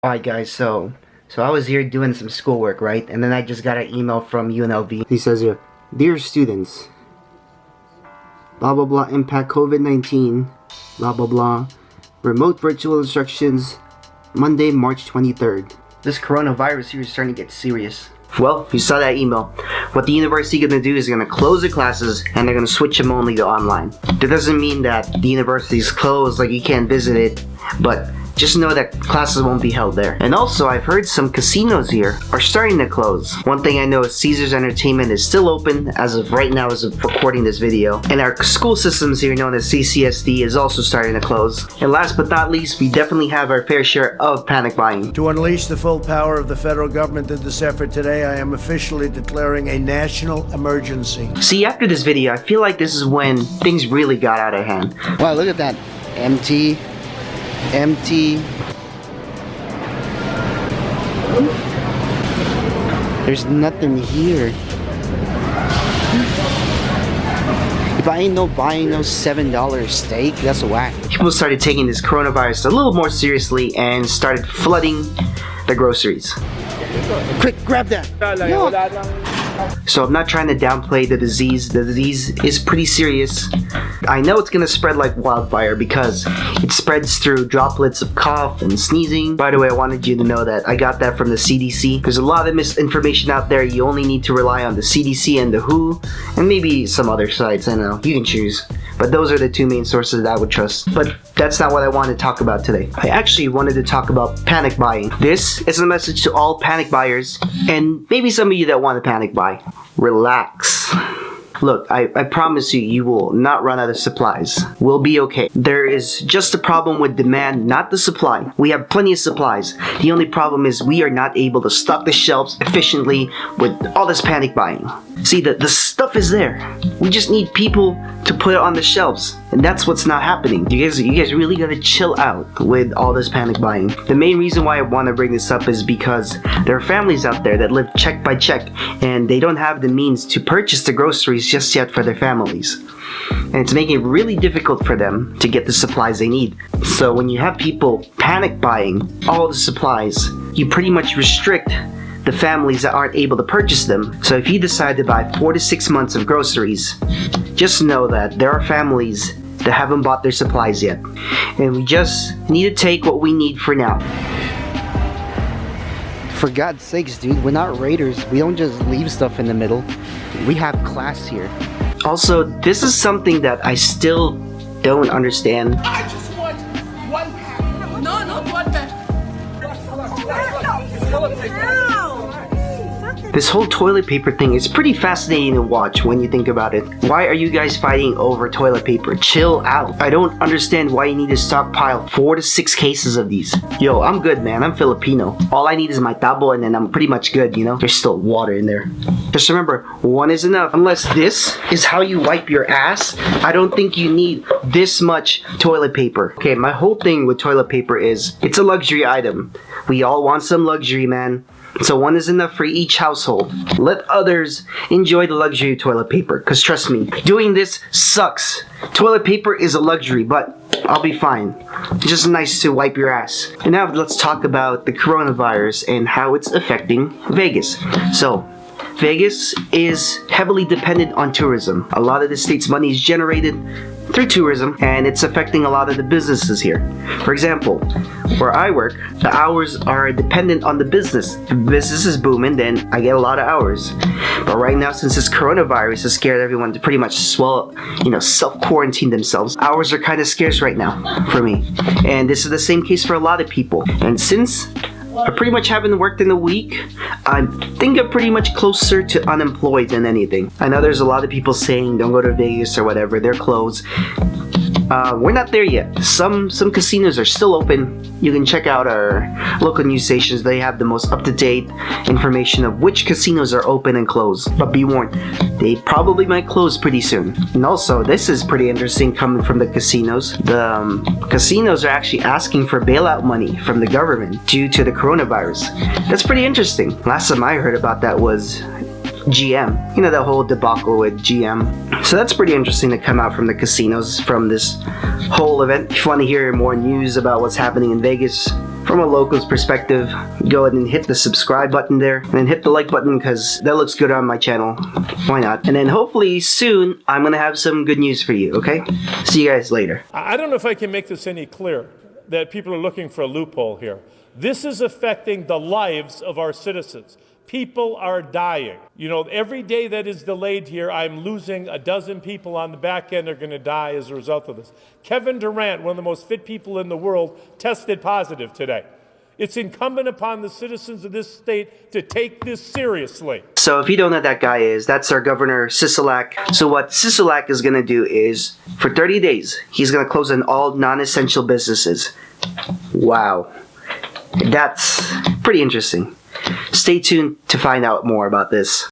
Alright guys, so I was here doing some schoolwork, right? And then I just got an email from UNLV. He says here, "Dear students, blah blah blah impact COVID-19, blah blah blah, remote virtual instructions, Monday, March 23rd. This coronavirus here is starting to get serious." Well, you saw that email. What the university gonna do is gonna close the classes and they're gonna switch them only to online. That doesn't mean that the university is closed, like you can't visit it, but just know that classes won't be held there. And also, I've heard some casinos here are starting to close. One thing I know is Caesars Entertainment is still open as of right now, as of recording this video. And our school systems here, known as CCSD, is also starting to close. And last but not least, we definitely have our fair share of panic buying. To unleash the full power of the federal government in this effort today, I am officially declaring a national emergency. See, after this video, I feel like this is when things really got out of hand. Wow, look at that. Empty. There's nothing here. If I ain't buying no $7 steak, that's whack. People started taking this coronavirus a little more seriously and started flooding the groceries. Quick, grab that. No. So I'm not trying to downplay the disease. The disease is pretty serious. I know it's gonna spread like wildfire because it spreads through droplets of cough and sneezing. By the way, I wanted you to know that I got that from the CDC. There's a lot of misinformation out there. You only need to rely on the CDC and the WHO, and maybe some other sites. I don't know, you can choose. But those are the two main sources that I would trust. But that's not what I wanted to talk about today. I actually wanted to talk about panic buying. This is a message to all panic buyers, and maybe some of you that want to panic buy. Relax. Look, I promise you, you will not run out of supplies. We'll be okay. There is just a problem with demand, not the supply. We have plenty of supplies. The only problem is we are not able to stock the shelves efficiently with all this panic buying. See, the stuff is there. We just need people to put it on the shelves. And that's what's not happening. You guys really gotta chill out with all this panic buying. The main reason why I want to bring this up is because there are families out there that live check by check and they don't have the means to purchase the groceries just yet for their families. And it's making it really difficult for them to get the supplies they need. So when you have people panic buying all the supplies, you pretty much restrict the families that aren't able to purchase them. So if you decide to buy 4 to 6 months of groceries, just know that there are families that haven't bought their supplies yet. And we just need to take what we need for now. For God's sakes, dude, we're not raiders. We don't just leave stuff in the middle. We have class here. Also, this is something that I still don't understand. I just want one pack. No, not one pack. This whole toilet paper thing is pretty fascinating to watch when you think about it. Why are you guys fighting over toilet paper? Chill out. I don't understand why you need to stockpile 4 to 6 cases of these. Yo, I'm good, man. I'm Filipino. All I need is my tabo and then I'm pretty much good, you know? There's still water in there. Just remember, one is enough. Unless this is how you wipe your ass, I don't think you need this much toilet paper. Okay, my whole thing with toilet paper is, it's a luxury item. We all want some luxury, man. So one is enough for each household. Let others enjoy the luxury of toilet paper, because trust me, doing this sucks. Toilet paper is a luxury, but I'll be fine. It's just nice to wipe your ass. And now let's talk about the coronavirus and how it's affecting Vegas. So, Vegas is heavily dependent on tourism. A lot of the state's money is generated through tourism, and it's affecting a lot of the businesses here. For example, where I work, the hours are dependent on the business. If business is booming, then I get a lot of hours. But right now, since this coronavirus has scared everyone to pretty much self-quarantine themselves, hours are kind of scarce right now for me. And this is the same case for a lot of people. And since I pretty much haven't worked in a week, I think I'm pretty much closer to unemployed than anything. I know there's a lot of people saying don't go to Vegas or whatever, they're closed. We're not there yet. Some casinos are still open. You can check out our local news stations. They have the most up-to-date information of which casinos are open and closed. But be warned, they probably might close pretty soon. And also, this is pretty interesting coming from the casinos. The casinos are actually asking for bailout money from the government due to the coronavirus. That's pretty interesting. Last time I heard about that was GM. You know, the whole debacle with GM. So that's pretty interesting to come out from the casinos from this whole event. If you want to hear more news about what's happening in Vegas, from a local's perspective, go ahead and hit the subscribe button there, and then hit the like button because that looks good on my channel. Why not? And then hopefully soon, I'm gonna have some good news for you, okay? See you guys later. I don't know if I can make this any clearer, that people are looking for a loophole here. This is affecting the lives of our citizens. People are dying. You know, every day that is delayed here, I'm losing a dozen people on the back end are going to die as a result of this. Kevin Durant, one of the most fit people in the world, tested positive today. It's incumbent upon the citizens of this state to take this seriously. So if you don't know who that guy is, that's our Governor Sisolak. So what Sisolak is going to do is, for 30 days, he's going to close on all non-essential businesses. Wow. That's pretty interesting. Stay tuned to find out more about this.